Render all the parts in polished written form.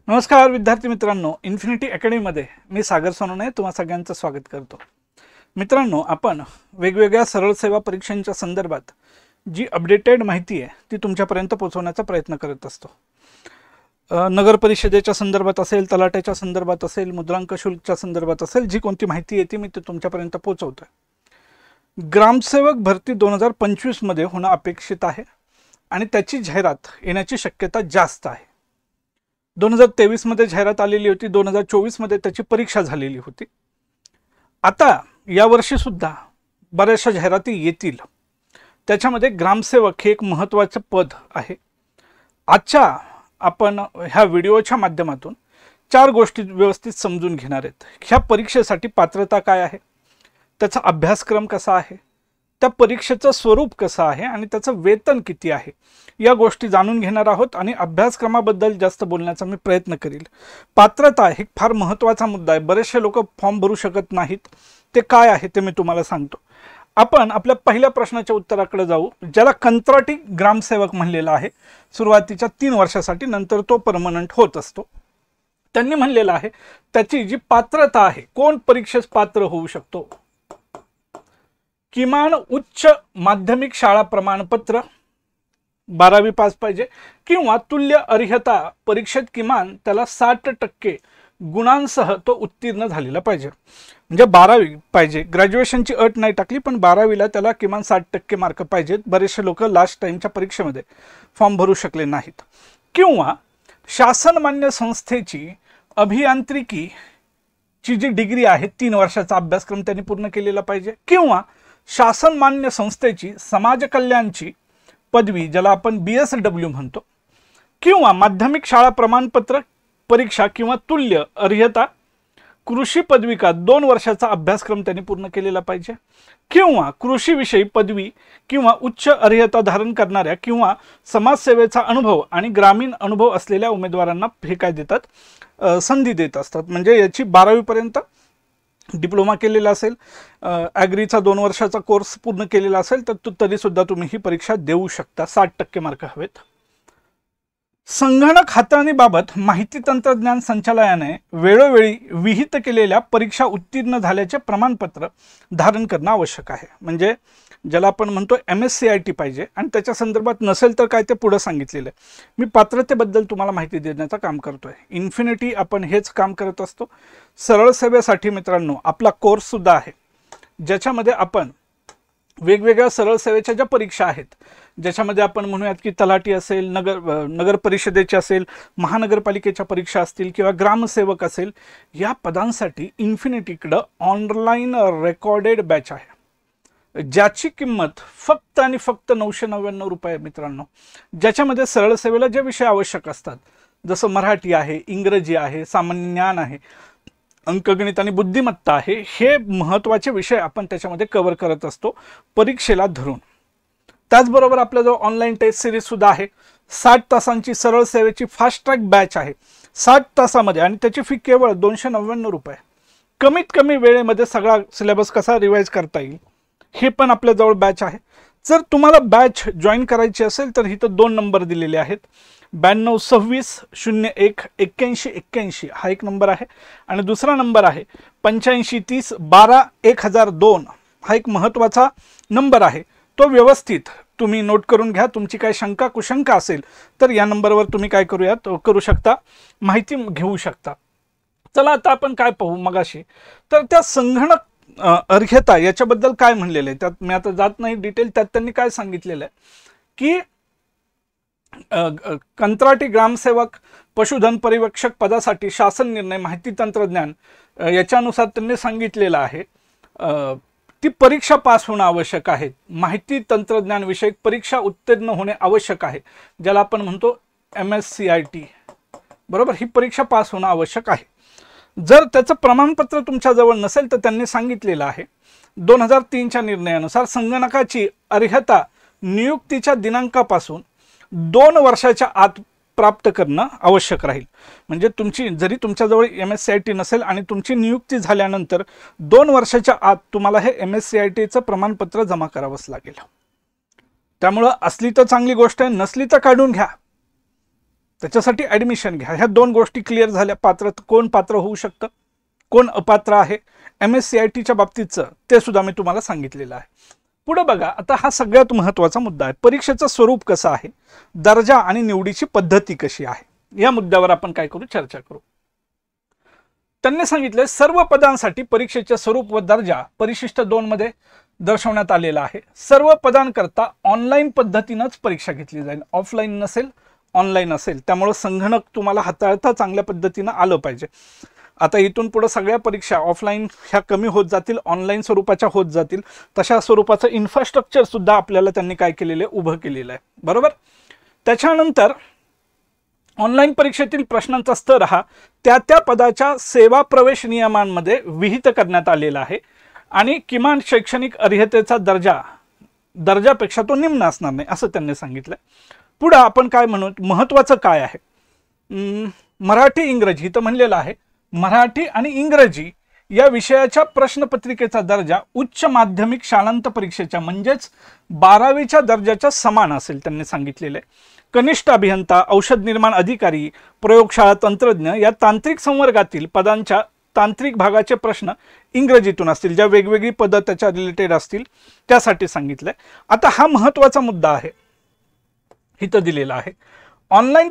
नमस्कार विद्यार्थी मित्रांनो, इन्फिनिटी अकॅडमीमध्ये मी सागर सोनवणे तुम्हा सगळ्यांचं स्वागत करतो। मित्रांनो, आपण वेगवेगळ्या सरळ सेवा परीक्षांच्या संदर्भात जी अपडेटेड माहिती आहे ती तुमच्यापर्यंत पोहोचवण्याचा प्रयत्न करत असतो। नगर परिषदेच्या संदर्भात असेल, तलाट्याच्या संदर्भात असेल, मुद्रांक शुल्कच्या संदर्भात असेल, जी कोणती माहिती येते मी ती तुमच्यापर्यंत पोहोचवतोय। ग्रामसेवक भरती 2025 मध्ये होणं अपेक्षित आहे आणि त्याची जाहिरात येण्याची शक्यता जास्त आहे। 2023 मध्ये जाहिरात आलेली होती, 2024 मध्ये त्याची परीक्षा झालेली होती। आता यावर्षी सुद्धा बऱ्याचशा जाहिराती येतील, त्याच्यामध्ये ग्रामसेवक हे एक महत्त्वाचं पद आहे। आजच्या आपण ह्या व्हिडिओच्या माध्यमातून 4 गोष्टी व्यवस्थित समजून घेणार आहेत। ह्या परीक्षेसाठी पात्रता काय आहे, त्याचा अभ्यासक्रम कसा आहे, त्या परीक्षेचं स्वरूप कसं आहे आणि त्याचं वेतन किती आहे, या गोष्टी जाणून घेणार आहोत आणि अभ्यासक्रमाबद्दल जास्त बोलण्याचा मी प्रयत्न करेल। पात्रता हे फार महत्त्वाचा मुद्दा आहे। बरेचसे लोक फॉर्म भरू शकत नाहीत, ते काय आहे ते मी तुम्हाला सांगतो। आपण आपल्या पहिल्या प्रश्नाच्या उत्तराकडे जाऊ, ज्याला कंत्राटी ग्रामसेवक म्हणलेलं आहे। सुरुवातीच्या 3 वर्षासाठी, नंतर तो परमनंट होत असतो। त्यांनी म्हणलेलं आहे त्याची जी पात्रता आहे, कोण परीक्षेस पात्र होऊ शकतो, किमान उच्च माध्यमिक शाळा प्रमाणपत्र 12वी पास पाहिजे किंवा तुल्य अर्हता परीक्षेत किमान त्याला 60% गुणांसह तो उत्तीर्ण झालेला पाहिजे। म्हणजे 12वी पाहिजे, ग्रॅज्युएशनची अट नाही टाकली, पण 12वीला त्याला किमान 60% मार्क पाहिजेत। बरेचसे लोक लास्ट टाइमच्या परीक्षेमध्ये फॉर्म भरू शकले नाहीत। किंवा शासनमान्य संस्थेची अभियांत्रिकीची जी डिग्री आहे, 3 वर्षाचा अभ्यासक्रम त्यांनी पूर्ण केलेला पाहिजे। किंवा शासनमान्य संस्थेची समाज कल्याणची पदवी, ज्याला आपण BSW म्हणतो, किंवा माध्यमिक शाळा प्रमाणपत्र परीक्षा किंवा तुल्य अर्हता कृषी पदविका 2 वर्षाचा अभ्यासक्रम त्यांनी पूर्ण केलेला पाहिजे। किंवा कृषी विषयी पदवी किंवा उच्च अर्हता धारण करणाऱ्या किंवा समाजसेवेचा अनुभव आणि ग्रामीण अनुभव असलेल्या उमेदवारांना हे काय देतात, संधी देत असतात। म्हणजे याची 12वी पर्यंत डिप्लोमा केलेला असेल, ॲग्रीचा 2 वर्षाचा कोर्स पूर्ण केलेला असेल तर तरी सुद्धा तुम्ही ही परीक्षा देऊ शकता। 60% मार्क हवेत। संगणक हाताळणीबाबत माहिती तंत्रज्ञान संचालनालयाने वेळोवेळी विहित केलेल्या परीक्षा उत्तीर्ण झाल्याचे प्रमाणपत्र धारण करणं आवश्यक आहे। म्हणजे ज्याला आपण म्हणतो MSCIT पाहिजे, आणि त्याच्या संदर्भात नसेल तर काय ते पुढे सांगितलेलं आहे। मी पात्रतेबद्दल तुम्हाला माहिती देण्याचं काम करतोय। इन्फिनिटी आपण हेच काम करत असतो। सरळ सेवेसाठी मित्रांनो आपला कोर्स सुद्धा आहे, ज्याच्यामध्ये आपण वेगवेगळ्या सरळ सेवेच्या ज्या परीक्षा आहेत, ज्याच्यामध्ये आपण म्हणूयात की तलाठी असेल, नगर परिषदेची असेल, महानगरपालिकेच्या परीक्षा असतील किंवा ग्रामसेवक असेल, या पदांसाठी इन्फिनिटीकडं ऑनलाईन रेकॉर्डेड बॅच आहे, ज्याची किंमत फक्त आणि फक्त 999 रुपये मित्रांनो। ज्याच्यामध्ये सरळ सेवेला जे विषय आवश्यक असतात, जसं मराठी आहे, इंग्रजी आहे, सामान्य ज्ञान आहे, अंकगणित आणि बुद्धिमत्ता आहे, हे महत्त्वाचे विषय आपण त्याच्यामध्ये कव्हर करत असतो परीक्षेला धरून। त्याचबरोबर आपल्याजवळ ऑनलाईन टेस्ट सिरीज सुद्धा आहे। 60 तासांची सरळ सेवेची फास्ट ट्रॅक बॅच आहे 60 तासामध्ये, आणि त्याची फी केवळ 299 रुपये। कमीत कमी वेळेमध्ये सगळा सिलेबस कसा रिवाइज करता येईल हे पण आपल्याजवळ बॅच आहे। जर तुम्हाला बॅच जॉईन करायची असेल तर इथं 2 नंबर दिलेले आहेत, 9226018181 हा एक नंबर आहे, आणि दुसरा नंबर आहे 8530121002 हा एक महत्त्वाचा नंबर आहे। तो व्यवस्थित तुम्ही नोट करून घ्या। तुमची काय शंका कुशंका असेल तर या नंबरवर तुम्ही काय करू शकता, माहिती घेऊ शकता। चला आता आपण काय पाहू मगाशी, तर त्या संगणक अर्हता याच्याबद्दल काय म्हणलेलं आहे, त्यात मी आता जात नाही डिटेल। त्यात त्यांनी काय सांगितलेलं आहे की कंत्राटी ग्रामसेवक पशुधन परिवेक्षक पदासाठी शासन निर्णय माहिती तंत्रज्ञान याच्यानुसार त्यांनी सांगितलेलं आहे ती परीक्षा पास होणं आवश्यक आहे। माहिती तंत्रज्ञान विषयक परीक्षा उत्तीर्ण होणे आवश्यक आहे, ज्याला आपण म्हणतो MSCIT, बरोबर। ही परीक्षा पास होणं आवश्यक आहे। जर त्याचं प्रमाणपत्र तुमच्याजवळ नसेल तर त्यांनी सांगितलेलं आहे 2003च्या निर्णयानुसार संगणकाची अर्हता नियुक्तीच्या दिनांकापासून 2 वर्षाच्या आत प्राप्त करणं आवश्यक राहील। म्हणजे जरी तुमच्याजवळ MSCIT नसेल आणि तुमची नियुक्ती झाल्यानंतर 2 वर्षाच्या आत तुम्हाला हे MSCITचं प्रमाणपत्र जमा करावंच लागेल। त्यामुळे असली तर चांगली गोष्ट आहे, नसली तर काढून घ्या। त्याच्यासाठी ॲडमिशन घ्या. ह्या दोन गोष्टी क्लिअर झाल्या. कोण पात्र होऊ शकतं, कोण अपात्र आहे, MSCITच्या बाबतीतचं ते सुद्धा मी तुम्हाला सांगितलेलं आहे. पुढे बघा, आता हा सगळ्यात महत्त्वाचा मुद्दा आहे. परीक्षेचं स्वरूप कसं आहे, दर्जा आणि निवडीची पद्धती कशी आहे, या मुद्द्यावर आपण काय करू, चर्चा करू. त्यांनी सांगितले सर्व पदांसाठी परीक्षेचे स्वरूप व दर्जा परिशिष्ट 2 मध्ये दर्शवण्यात आलेला आहे. सर्व पदांकरता ऑनलाईन पद्धतीनंच परीक्षा घेतली जाईल, ऑफलाईन नसेल, ऑनलाईन असेल. त्यामुळे संगणक तुम्हाला हाताळता चांगल्या पद्धतीनं आलं पाहिजे. आता इथून पुढे सगळ्या परीक्षा ऑफलाईन ह्या कमी होत जातील, ऑनलाईन स्वरूपाच्या होत जातील. तशा स्वरूपाचं इन्फ्रास्ट्रक्चर सुद्धा आपल्याला त्यांनी काय केलेलं आहे, उभं केलेलं आहे. बरोबर. त्याच्यानंतर ऑनलाईन परीक्षेतील प्रश्नांचा स्तर हा त्या पदाच्या सेवा प्रवेश नियमांमध्ये विहित करण्यात आलेला आहे आणि किमान शैक्षणिक अर्हतेचा दर्जापेक्षा तो निम्न असणार नाही, असं त्यांनी सांगितलं. पुढे आपण काय म्हणू, महत्त्वाचं काय आहे, मराठी इंग्रजी इथं म्हणलेलं आहे. मराठी आणि इंग्रजी या विषयाच्या प्रश्नपत्रिकेचा दर्जा उच्च माध्यमिक शालांत परीक्षेच्या म्हणजेच 12वीच्या दर्जाच्या समान असेल त्यांनी सांगितलेले. कनिष्ठ अभियंता, औषध निर्माण अधिकारी, प्रयोगशाळा तंत्रज्ञ या तांत्रिक संवर्गातील पदांच्या तांत्रिक भागाचे प्रश्न इंग्रजीतून असतील. ज्या वेगवेगळी पदं त्याच्या रिलेटेड असतील त्यासाठी सांगितलंय. आता हा महत्त्वाचा मुद्दा आहे, इथं दिलेला आहे. ऑनलाईन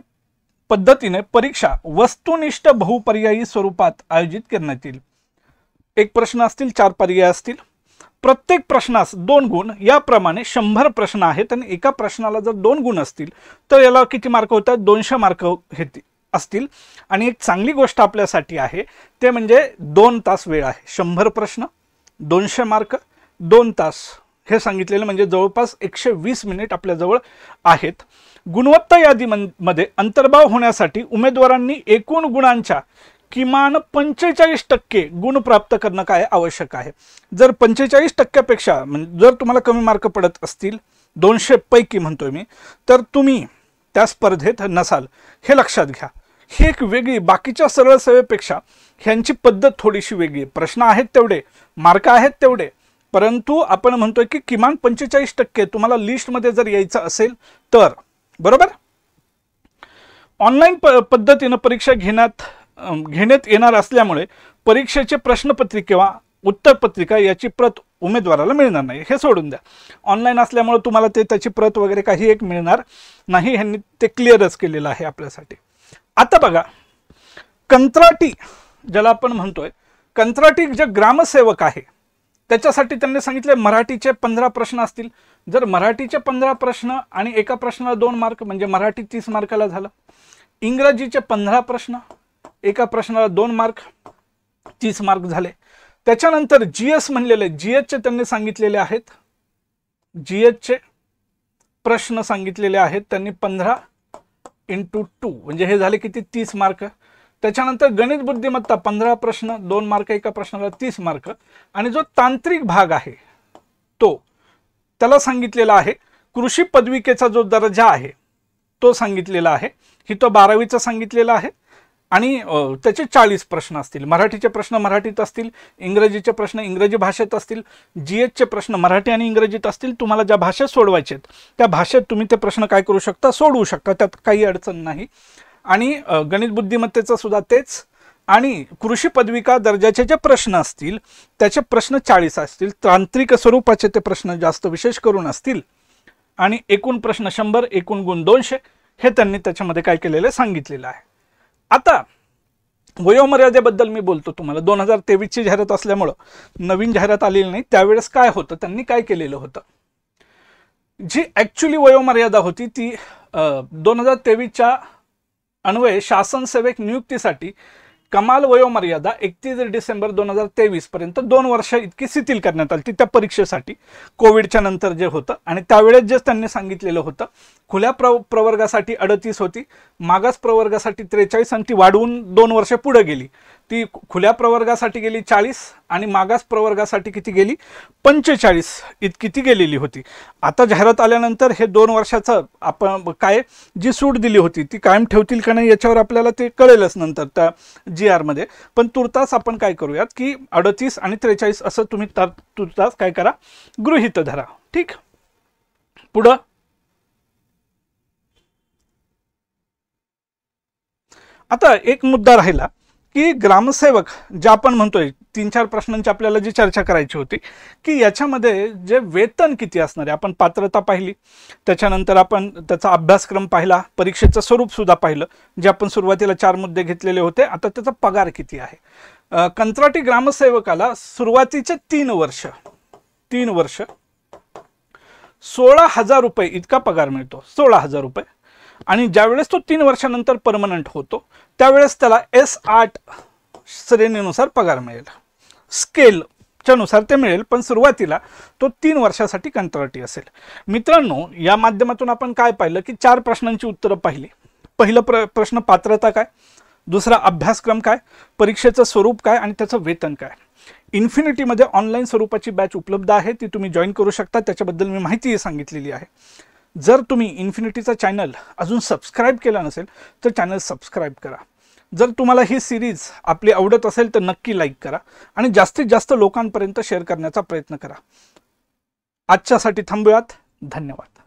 पद्धतीने परीक्षा वस्तुनिष्ठ बहुपर्यायी स्वरूपात आयोजित करण्यात येईल. एक प्रश्न असतील, 4 पर्याय असतील. प्रत्येक प्रश्नास 2 गुण, याप्रमाणे 100 प्रश्न आहेत आणि एका प्रश्नाला जर 2 गुण असतील तर याला किती मार्क होतात, 200 मार्क असतील. आणि एक चांगली गोष्ट आपल्यासाठी आहे ते म्हणजे 2 तास वेळ आहे. 100 प्रश्न, 200 मार्क, 2 तास हे सांगितलेलं म्हणजे जवळपास 120 मिनिट आपल्याजवळ आहेत. गुणवत्ता यादीमध्ये अंतर्भाव होण्यासाठी उमेदवारांनी एकूण गुणांच्या किमान 45% गुण प्राप्त करणं काय आवश्यक आहे. जर 45%पेक्षा जर तुम्हाला कमी मार्क पडत असतील, 200 पैकी म्हणतोय मी, तर तुम्ही त्या स्पर्धेत नसाल, हे लक्षात घ्या. ही एक वेगळी, बाकीच्या सरळ सेवेपेक्षा ह्यांची पद्धत थोडीशी वेगळी. प्रश्न आहेत तेवढे, मार्क आहेत तेवढे, परंतु आपण म्हणतोय की किमान 45% तुम्हाला लिस्टमध्ये जर यायचं असेल तर. बरोबर. ऑनलाईन पद्धतीनं परीक्षा घेण्यात येणार असल्यामुळे परीक्षेचे प्रश्नपत्रिका किंवा उत्तरपत्रिका याची प्रत उमेदवाराला मिळणार नाही, हे सोडून द्या. ऑनलाईन असल्यामुळे तुम्हाला त्याची प्रत वगैरे काही एक मिळणार नाही, ह्यांनी ते क्लिअरच केलेलं आहे आपल्यासाठी. आता बघा, कंत्राटी ज्याला आपण म्हणतोय, कंत्राटी जे ग्रामसेवक आहे त्याच्यासाठी त्यांनी सांगितले मराठीचे 15 प्रश्न असतील. जर मराठीचे 15 प्रश्न आणि एका प्रश्नाला 2 मार्क म्हणजे मराठी 30 मार्काला झालं. इंग्रजीचे 15 प्रश्न, एका प्रश्नाला 2 मार्क, 30 मार्क झाले. त्याच्यानंतर GS म्हणलेले, GHचे त्यांनी सांगितलेले आहेत, GHचे प्रश्न सांगितलेले आहेत त्यांनी 15 × 2 म्हणजे हे झाले किती, 30 मार्क. त्याच्यानंतर गणित बुद्धिमत्ता 15 प्रश्न, 2 मार्क, एका प्रश्नाला 30 मार्क. आणि जो तांत्रिक भाग आहे तो त्याला सांगितलेला आहे कृषी पदविकेचा जो दर्जा आहे तो सांगितलेला आहे. ही तो 12वीचा सांगितलेला आहे आणि त्याचे 40 प्रश्न असतील. मराठीचे प्रश्न मराठीत असतील, इंग्रजीचे प्रश्न इंग्रजी भाषेत असतील, GHचे प्रश्न मराठी आणि इंग्रजीत असतील. तुम्हाला ज्या भाषेत सोडवायचे आहेत त्या भाषेत तुम्ही ते प्रश्न काय करू शकता, सोडवू शकता, त्यात काही अडचण नाही. आणि गणित बुद्धिमत्तेचं सुद्धा तेच. आणि कृषी पदविका दर्जाचे जे प्रश्न असतील त्याचे प्रश्न 40 असतील. तांत्रिक स्वरूपाचे ते प्रश्न जास्त विशेष करून असतील. आणि एकूण प्रश्न 100, एकूण गुण 200 हे त्यांनी त्याच्यामध्ये काय केलेले सांगितलेलं आहे. आता वयोमर्यादेबद्दल मी बोलतो तुम्हाला. 2023ची जाहिरात असल्यामुळं नवीन जाहिरात आलेली नाही. त्यावेळेस काय होतं, त्यांनी काय केलेलं होतं, जी ॲक्च्युली वयोमर्यादा होती ती 2023च्या अन्वये शासन सेवक नियुक्तीसाठी कमाल वयोमर्यादा 31 डिसेंबर 2023 पर्यंत 2 वर्ष इतकी शिथिल करण्यात आली त्या परीक्षेसाठी, कोविडच्या नंतर जे होतं. आणि त्यावेळेस जे त्यांनी सांगितलेलं होतं, खुल्या प्रवर्गासाठी 38 होती, मागास प्रवर्गासाठी 43 आणि ती वाढवून 2 वर्ष पुढे गेली. ती खुल्या प्रवर्गासाठी गेली 40 आणि मागास प्रवर्गासाठी किती गेली, 45 इतकी ती गेलेली होती. आता जाहिरात आल्यानंतर हे 2 वर्षाचं आपण काय जी सूट दिली होती ती कायम ठेवतील का नाही याच्यावर आपल्याला ते कळेलच नंतर त्या GR मध्ये. पण तुर्तास आपण काय करूयात की 38 आणि 43 असं तुम्ही तुर्तास काय करा, गृहीत धरा. ठीक. पुढं आता एक मुद्दा राहिला की ग्रामसेवक जे आपण म्हणतोय 3-4 प्रश्नांची आपल्याला जी चर्चा करायची होती की याच्यामध्ये जे वेतन किती असणार आहे, आपण पात्रता पाहिली, त्याच्यानंतर आपण त्याचा अभ्यासक्रम पाहिला, परीक्षेचं स्वरूप सुद्धा पाहिलं, जे आपण सुरुवातीला 4 मुद्दे घेतलेले होते. आता त्याचा पगार किती आहे. कंत्राटी ग्रामसेवकाला सुरुवातीचे 3 वर्ष 16,000 रुपये इतका पगार मिळतो, 16,000 रुपये. आणि ज्यावेळेस तो 3 वर्षानंतर परमनंट होतो त्यावेळेस त्याला S8 श्रेणीनुसार पगार मिळेल, स्केलच्या नुसार ते मिळेल, पण सुरुवातीला तो 3 वर्षासाठी कंत्राटी असेल. मित्रांनो, या माध्यमातून आपण काय पाहिलं की 4 प्रश्नांची उत्तरं पाहिली. पहिलं प्रश्न पात्रता काय, दुसरा अभ्यासक्रम काय, परीक्षेचं स्वरूप काय आणि त्याचं वेतन काय. इन्फिनिटीमध्ये ऑनलाईन स्वरूपाची बॅच उपलब्ध आहे, ती तुम्ही जॉईन करू शकता, त्याच्याबद्दल मी माहिती सांगितलेली आहे. जर तुम्ही इन्फिनिटीचा चॅनल अजून सबस्क्राईब केला नसेल तर चॅनल सबस्क्राईब करा. जर तुम्हाला ही सिरीज आपली आवडत असेल तर नक्की लाईक करा आणि जास्तीत जास्त लोकांपर्यंत शेअर करण्याचा प्रयत्न करा. आजच्यासाठी थांबूयात. धन्यवाद.